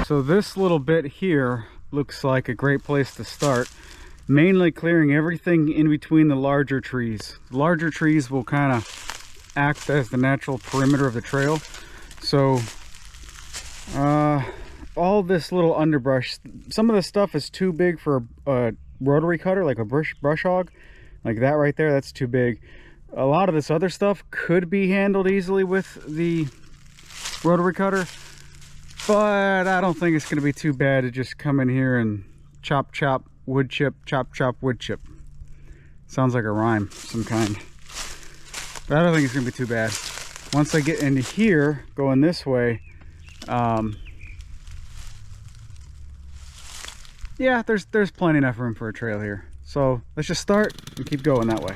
So this little bit here looks like a great place to start. Mainly clearing everything in between the larger trees. The larger trees will kind of act as the natural perimeter of the trail. So all this little underbrush, some of the stuff is too big for a rotary cutter, like a brush hog, like that right there, that's too big. A lot of this other stuff could be handled easily with the rotary cutter, but I don't think it's going to be too bad to just come in here and chop wood chip, chop wood chip. Sounds like a rhyme of some kind, but I don't think it's going to be too bad. Once I get into here going this way, yeah, there's plenty enough room for a trail here. So let's just start and keep going that way.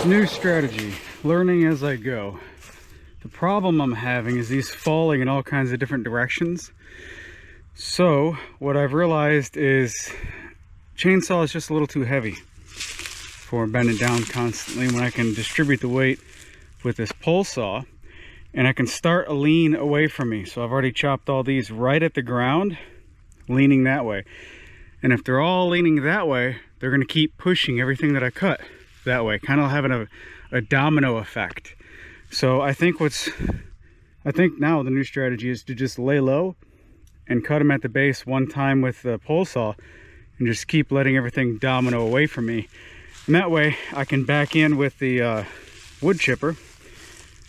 New strategy, learning as I go. The problem I'm having is these falling in all kinds of different directions. So what I've realized is chainsaw is just a little too heavy for bending down constantly, when I can distribute the weight with this pole saw and I can start a lean away from me. So I've already chopped all these right at the ground, leaning that way. And if they're all leaning that way, they're going to keep pushing everything that I cut that way, kind of having a domino effect. So I think now the new strategy is to just lay low and cut them at the base one time with the pole saw and just keep letting everything domino away from me. And that way I can back in with the wood chipper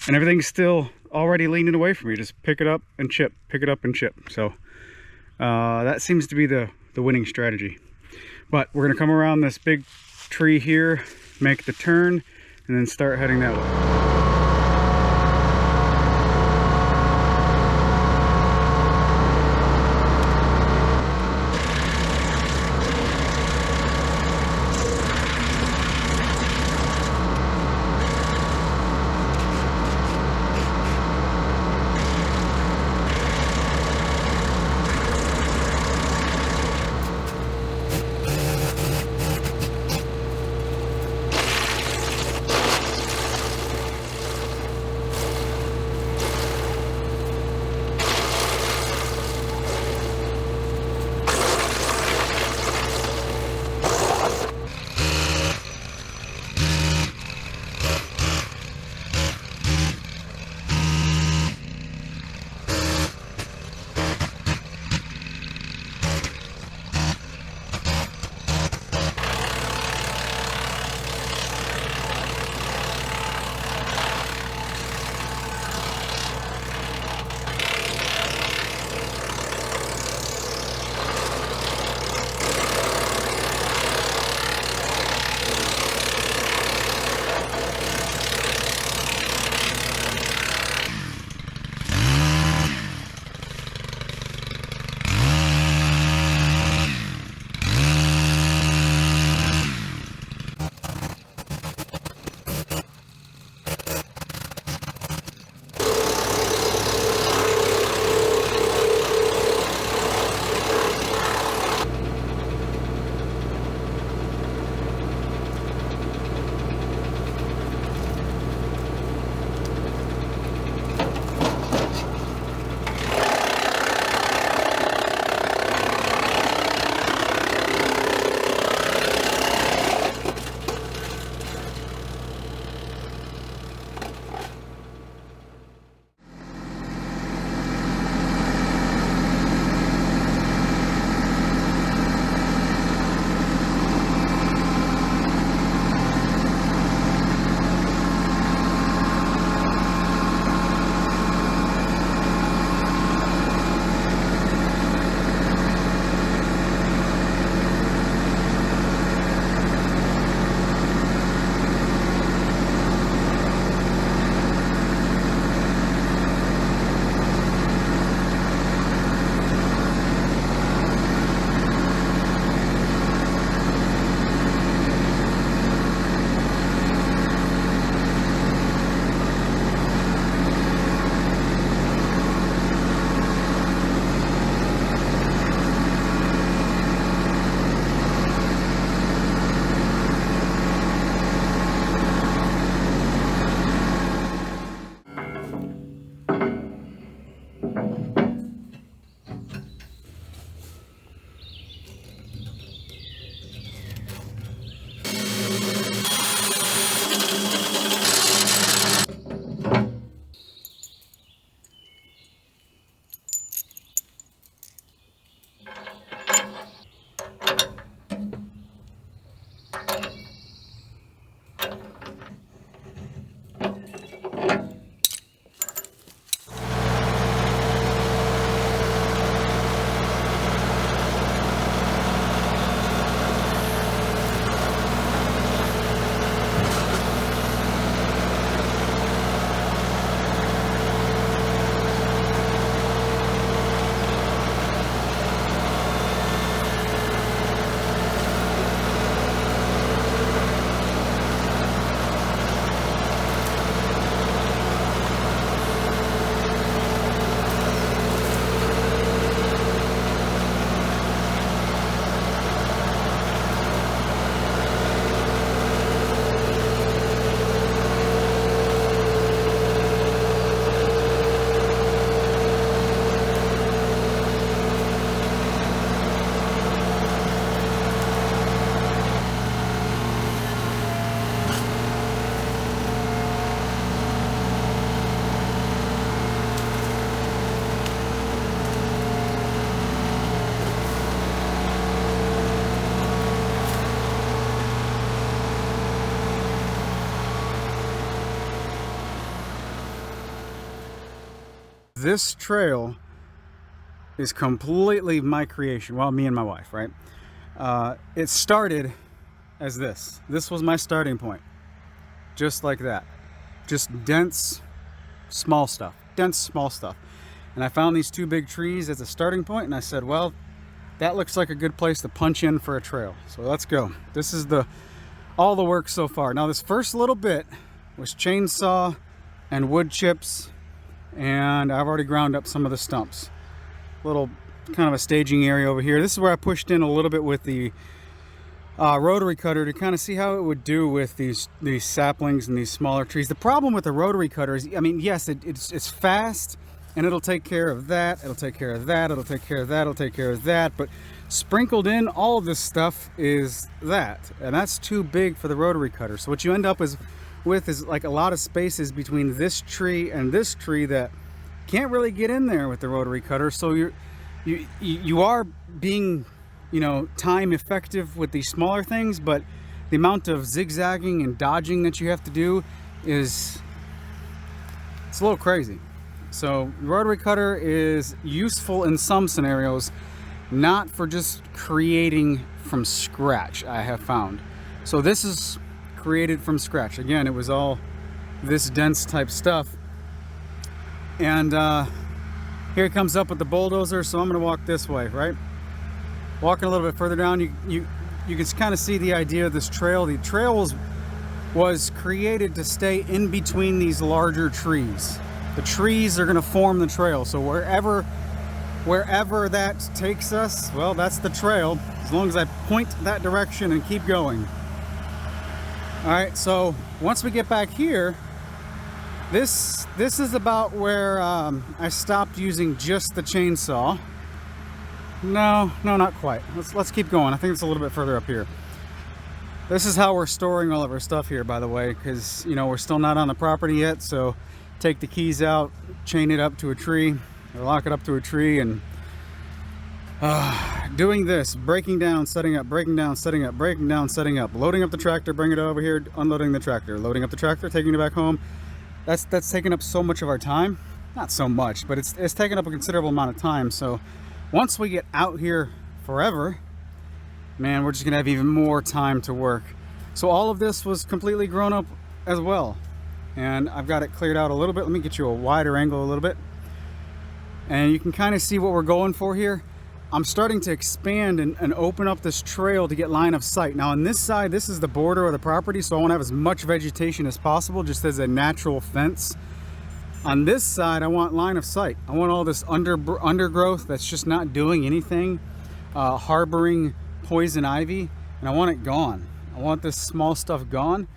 and everything's still already leaning away from me. Just pick it up and chip, pick it up and chip. So that seems to be the winning strategy. But we're gonna come around this big tree here, make the turn, and then start heading that way. this trail is completely my creation. Well, me and my wife, right? It started as this. This was my starting point. Just like that. Just dense, small stuff. Dense, small stuff. And I found these two big trees as a starting point, and I said, well, that looks like a good place to punch in for a trail. So let's go. This is all the work so far. Now, this first little bit was chainsaw and wood chips, and I've already ground up some of the stumps. Little kind of a staging area over here. This is where I pushed in a little bit with the rotary cutter to kind of see how it would do with these saplings and these smaller trees. The problem with the rotary cutter is, I mean, yes, it's fast, and it'll take care of that, it'll take care of that, it'll take care of that, it'll take care of that, but sprinkled in all of this stuff is that, and that's too big for the rotary cutter. So what you end up with is like a lot of spaces between this tree and this tree that can't really get in there with the rotary cutter. So you are being, you know, time effective with these smaller things, but the amount of zigzagging and dodging that you have to do it's a little crazy. So the rotary cutter is useful in some scenarios, not for just creating from scratch, I have found. So this is created from scratch. Again, it was all this dense type stuff. And here it comes up with the bulldozer, so I'm gonna walk this way, right? Walking a little bit further down, you can kind of see the idea of this trail. The trail was created to stay in between these larger trees. The trees are gonna form the trail, so wherever that takes us, well, that's the trail, as long as I point that direction and keep going. All right, so once we get back here, this is about where I stopped using just the chainsaw. No, not quite. Let's keep going. I think it's a little bit further up here. This is how we're storing all of our stuff here, by the way, because, you know, we're still not on the property yet. So take the keys out, chain it up to a tree, or lock it up to a tree, and doing this, breaking down, setting up, breaking down, setting up, breaking down, setting up, loading up the tractor, bringing it over here, unloading the tractor, loading up the tractor, taking it back home. That's taking up so much of our time. Not so much, but it's taking up a considerable amount of time. So once we get out here forever, man, we're just gonna have even more time to work. So all of this was completely grown up as well. And I've got it cleared out a little bit. Let me get you a wider angle a little bit. And you can kind of see what we're going for here. I'm starting to expand and open up this trail to get line of sight. Now on this side, this is the border of the property, so I want to have as much vegetation as possible, just as a natural fence. On this side, I want line of sight. I want all this undergrowth that's just not doing anything, harboring poison ivy, and I want it gone. I want this small stuff gone.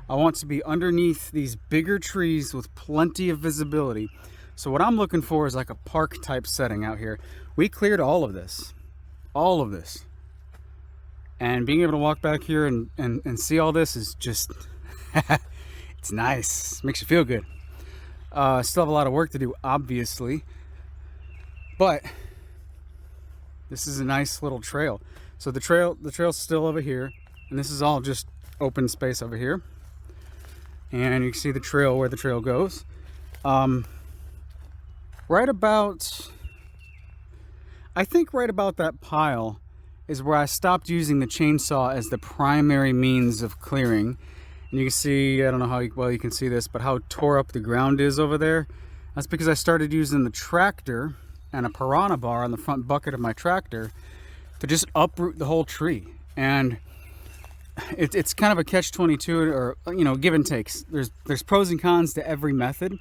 I want to be underneath these bigger trees with plenty of visibility. So what I'm looking for is like a park type setting out here. We cleared all of this. And being able to walk back here and see all this is just, it's nice. Makes you feel good. Still have a lot of work to do, obviously. But this is a nice little trail. So the trail's still over here. And this is all just open space over here. And you can see the trail where the trail goes. I think right about that pile is where I stopped using the chainsaw as the primary means of clearing. And you can see, I don't know how well you can see this, but how tore up the ground is over there. That's because I started using the tractor and a Piranha bar on the front bucket of my tractor to just uproot the whole tree. And it's kind of a catch-22, or, you know, give and takes. There's pros and cons to every method.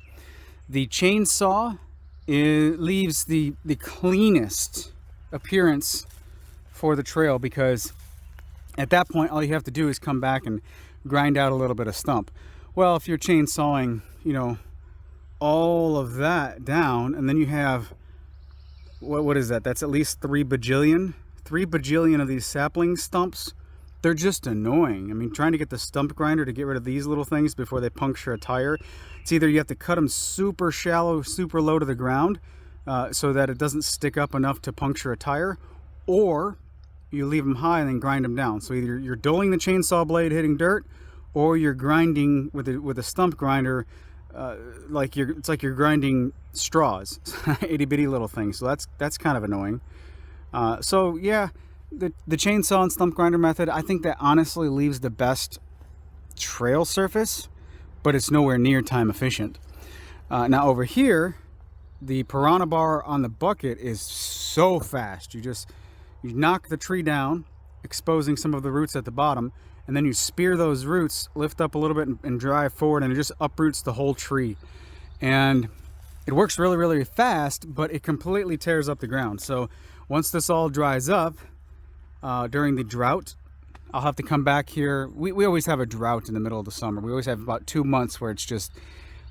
The chainsaw leaves the cleanest appearance for the trail, because at that point all you have to do is come back and grind out a little bit of stump. Well, if you're chainsawing, you know, all of that down, and then you have what is that? That's at least 3 bajillion of these sapling stumps. They're just annoying. I mean, trying to get the stump grinder to get rid of these little things before they puncture a tire. It's either you have to cut them super shallow, super low to the ground, so that it doesn't stick up enough to puncture a tire, or you leave them high and then grind them down. So either you're dulling the chainsaw blade hitting dirt, or you're grinding with a stump grinder it's like you're grinding straws, itty bitty little things. So that's kind of annoying. So yeah, the chainsaw and stump grinder method, I think that honestly leaves the best trail surface, but it's nowhere near time efficient. Now over here, the Piranha bar on the bucket is so fast. You knock the tree down, exposing some of the roots at the bottom, and then you spear those roots, lift up a little bit and drive forward, and it just uproots the whole tree. And it works really, really fast, but it completely tears up the ground. So once this all dries up, during the drought, I'll have to come back here. We always have a drought in the middle of the summer. We always have about 2 months where it's just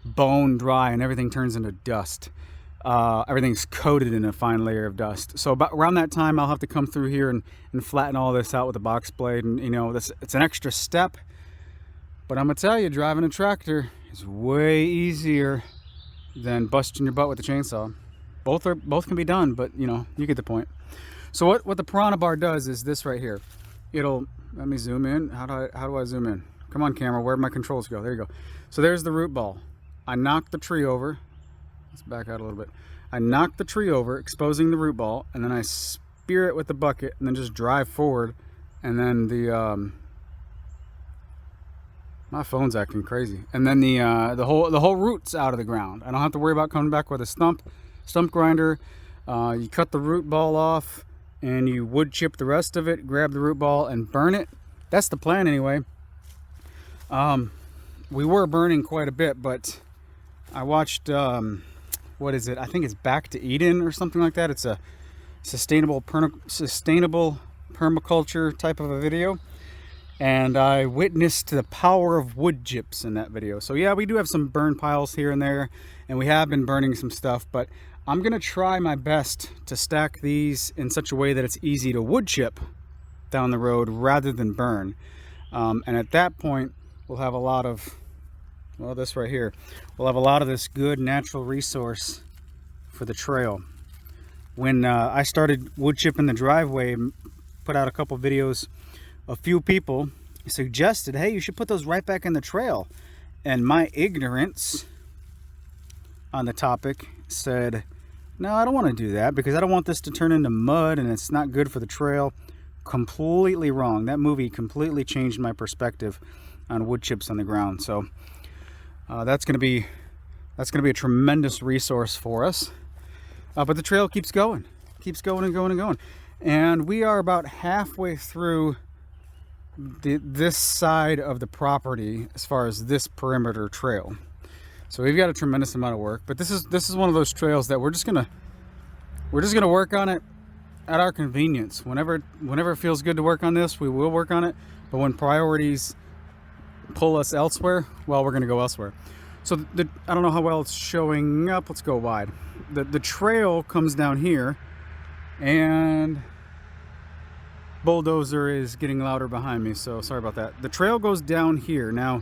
bone dry and everything turns into dust. Everything's coated in a fine layer of dust. So about around that time, I'll have to come through here and flatten all this out with a box blade. And you know, it's an extra step, but I'm gonna tell you, driving a tractor is way easier than busting your butt with a chainsaw. Both can be done, but you know, you get the point. So what the Piranha bar does is this right here. Let me zoom in. How do I zoom in? Come on, camera, where'd my controls go? There you go. So there's the root ball. I knocked the tree over. Let's back out a little bit. I knock the tree over, exposing the root ball, and then I spear it with the bucket and then just drive forward. And then my phone's acting crazy. And then the whole root's out of the ground. I don't have to worry about coming back with a stump grinder. You cut the root ball off and you wood chip the rest of it, grab the root ball and burn it. That's the plan anyway. We were burning quite a bit, but I watched what is it? I think it's Back to Eden or something like that. It's a sustainable permaculture type of a video, and I witnessed the power of wood chips in that video. So yeah, we do have some burn piles here and there, and we have been burning some stuff, but I'm gonna try my best to stack these in such a way that it's easy to wood chip down the road rather than burn. And at that point, we'll have a lot of, well, this right here, we'll have a lot of this good natural resource for the trail. When I started wood chipping the driveway, put out a couple videos, a few people suggested, hey, you should put those right back in the trail. And my ignorance on the topic said, no, I don't want to do that because I don't want this to turn into mud and it's not good for the trail. Completely wrong. That movie completely changed my perspective on wood chips on the ground. So that's going to be a tremendous resource for us. But the trail keeps going and going and going. And we are about halfway through this side of the property as far as this perimeter trail. So we've got a tremendous amount of work, but this is one of those trails that we're just gonna work on it at our convenience. Whenever it feels good to work on this, we will work on it. But when priorities pull us elsewhere, well, we're gonna go elsewhere. So I don't know how well it's showing up. Let's go wide. The trail comes down here, and bulldozer is getting louder behind me, so sorry about that. The trail goes down here. Now,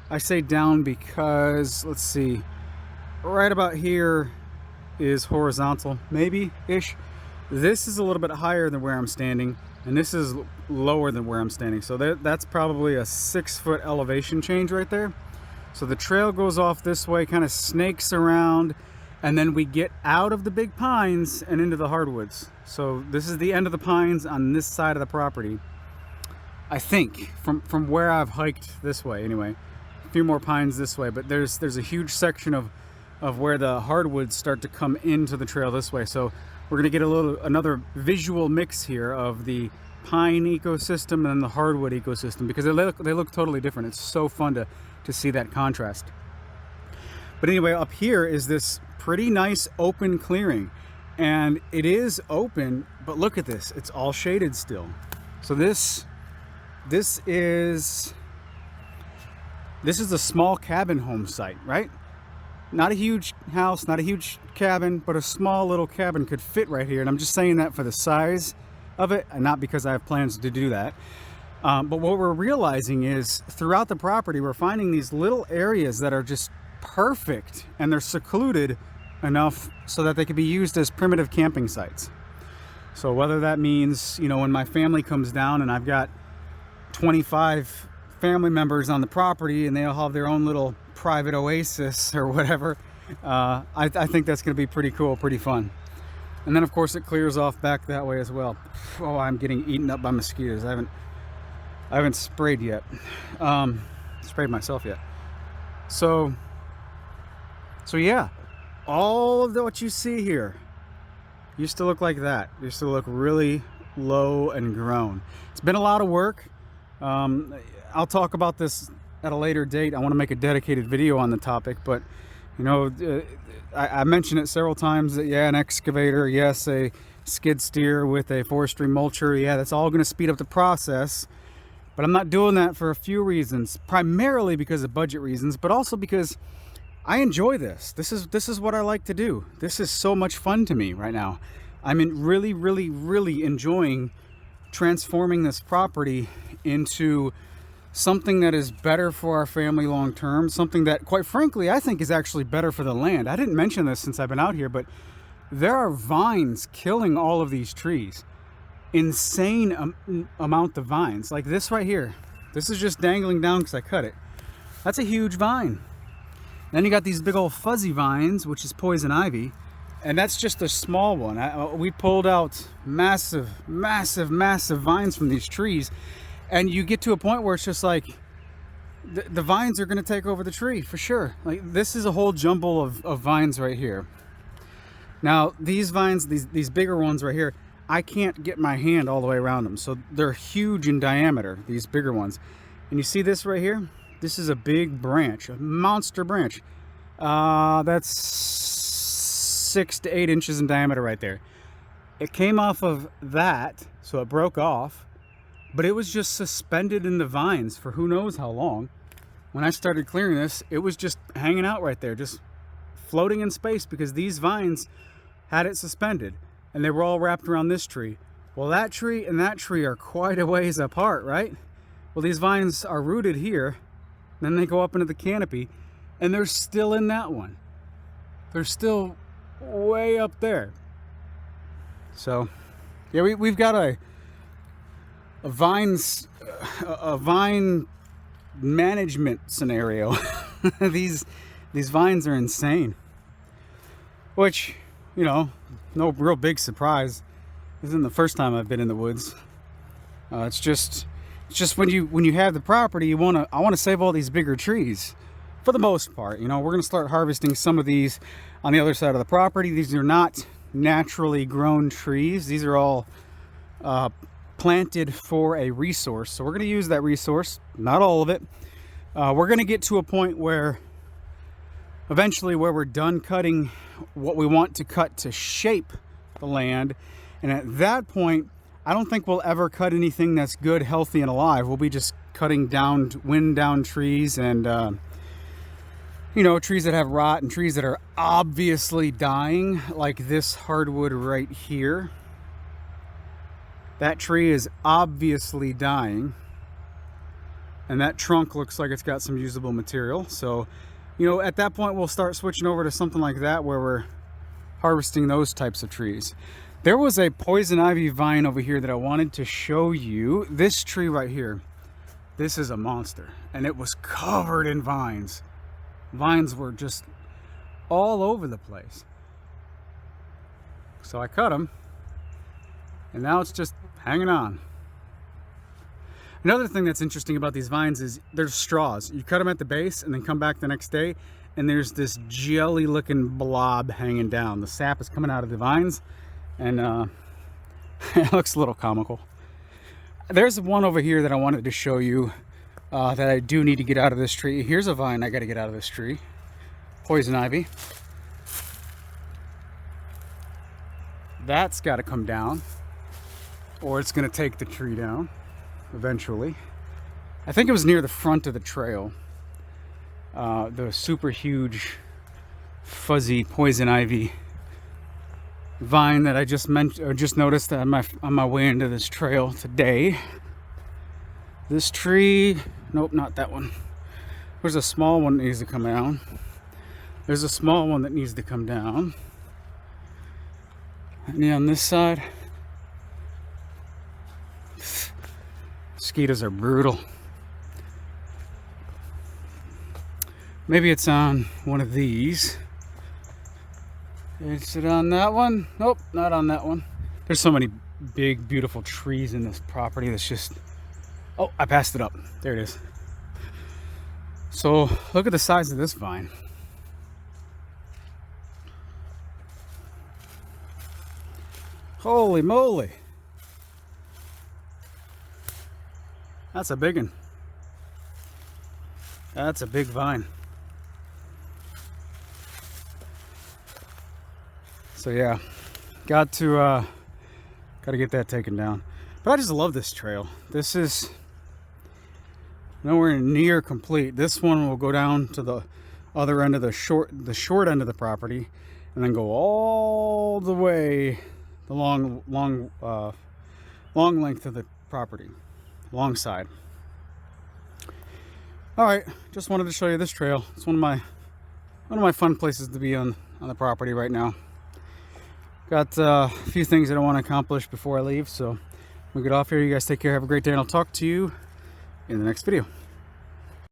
I say down because, let's see, right about here is horizontal, maybe-ish. This is a little bit higher than where I'm standing, and this is lower than where I'm standing. So that's probably a 6-foot elevation change right there. So the trail goes off this way, kind of snakes around, and then we get out of the big pines and into the hardwoods. So this is the end of the pines on this side of the property. I think, from where I've hiked this way anyway. A few more pines this way, but there's a huge section of where the hardwoods start to come into the trail this way. So we're gonna get another visual mix here of the pine ecosystem and the hardwood ecosystem, because they look totally different. It's so fun to see that contrast. But anyway, up here is this pretty nice open clearing, and it is open, but look at this, it's all shaded still. So this is a small cabin home site, right? Not a huge house, not a huge cabin, but a small little cabin could fit right here. And I'm just saying that for the size of it, and not because I have plans to do that. But what we're realizing is throughout the property, we're finding these little areas that are just perfect, and they're secluded enough so that they could be used as primitive camping sites. So whether that means, you know, when my family comes down and I've got 25 family members on the property and they all have their own little private oasis or whatever. I think that's going to be pretty cool, pretty fun. And then of course it clears off back that way as well. Oh, I'm getting eaten up by mosquitoes. I haven't sprayed yet. Sprayed myself yet. So yeah, all of what you see here used to look like that. Used to look really low and grown. It's been a lot of work. I'll talk about this at a later date. I want to make a dedicated video on the topic, but you know, I mentioned it several times that yeah, an excavator, yes, a skid steer with a forestry mulcher, yeah, that's all going to speed up the process. But I'm not doing that for a few reasons, primarily because of budget reasons, but also because I enjoy this. This is what I like to do. This is so much fun to me right now. I'm really enjoying transforming this property into something that is better for our family long term, something that quite frankly I think is actually better for the land. I didn't mention this since I've been out here, but there are vines killing all of these trees. Insane amount of vines, like this right here. This is just dangling down because I cut it. That's a huge vine. Then you got these big old fuzzy vines, which is poison ivy, and that's just a small one. We pulled out massive vines from these trees, and you get to a point where it's just like the vines are going to take over the tree for sure. Like this is a whole jumble of vines right here. Now these vines, these bigger ones right here, I can't get my hand all the way around them, so they're huge in diameter, these bigger ones. And you see this right here? This is a big branch, a monster branch. That's 6 to 8 inches in diameter right there. It came off of that, so it broke off, but it was just suspended in the vines for who knows how long. When I started clearing this, it was just hanging out right there, just floating in space because these vines had it suspended, and they were all wrapped around this tree. Well, that tree and that tree are quite a ways apart, right? Well, these vines are rooted here. Then they go up into the canopy, and they're still in that one. They're still way up there. So, yeah, we've got a vine management scenario. These vines are insane. Which, you know, no real big surprise. This isn't the first time I've been in the woods. It's just when you have the property, I want to save all these bigger trees for the most part. You know, we're going to start harvesting some of these on the other side of the property. These are not naturally grown trees. These are all planted for a resource. So we're going to use that resource, not all of it. We're going to get to a point where eventually we're done cutting what we want to cut to shape the land. And at that point, I don't think we'll ever cut anything that's good, healthy, and alive. We'll be just cutting down, wind down trees and, you know, trees that have rot and trees that are obviously dying, like this hardwood right here. That tree is obviously dying. And that trunk looks like it's got some usable material. So, you know, at that point, we'll start switching over to something like that where we're harvesting those types of trees. There was a poison ivy vine over here that I wanted to show you. This tree right here, this is a monster, and it was covered in vines. Vines were just all over the place. So I cut them, and now it's just hanging on. Another thing that's interesting about these vines is there's straws. You cut them at the base and then come back the next day, and there's this jelly looking blob hanging down. The sap is coming out of the vines, and it looks a little comical. There's one over here that I wanted to show you that I do need to get out of this tree. Here's a vine I got to get out of this tree. Poison ivy. That's got to come down, or it's going to take the tree down eventually. I think it was near the front of the trail. The super huge fuzzy poison ivy vine that I just noticed on my way into this trail today. This tree, nope, not that one. There's a small one that needs to come down. There's a small one that needs to come down. And yeah, on this side, mosquitoes are brutal. Maybe it's on one of these. Is it on that one? Nope, not on that one. There's so many big, beautiful trees in this property that's just... Oh, I passed it up. There it is. So look at the size of this vine. Holy moly. That's a big one. That's a big vine. So yeah, got to get that taken down. But I just love this trail. This is nowhere near complete. This one will go down to the other end of the short end of the property, and then go all the way the long length of the property, long side. All right, just wanted to show you this trail. It's one of my fun places to be on the property right now. Got a few things that I want to accomplish before I leave, so we'll get off here. You guys take care, have a great day, and I'll talk to you in the next video.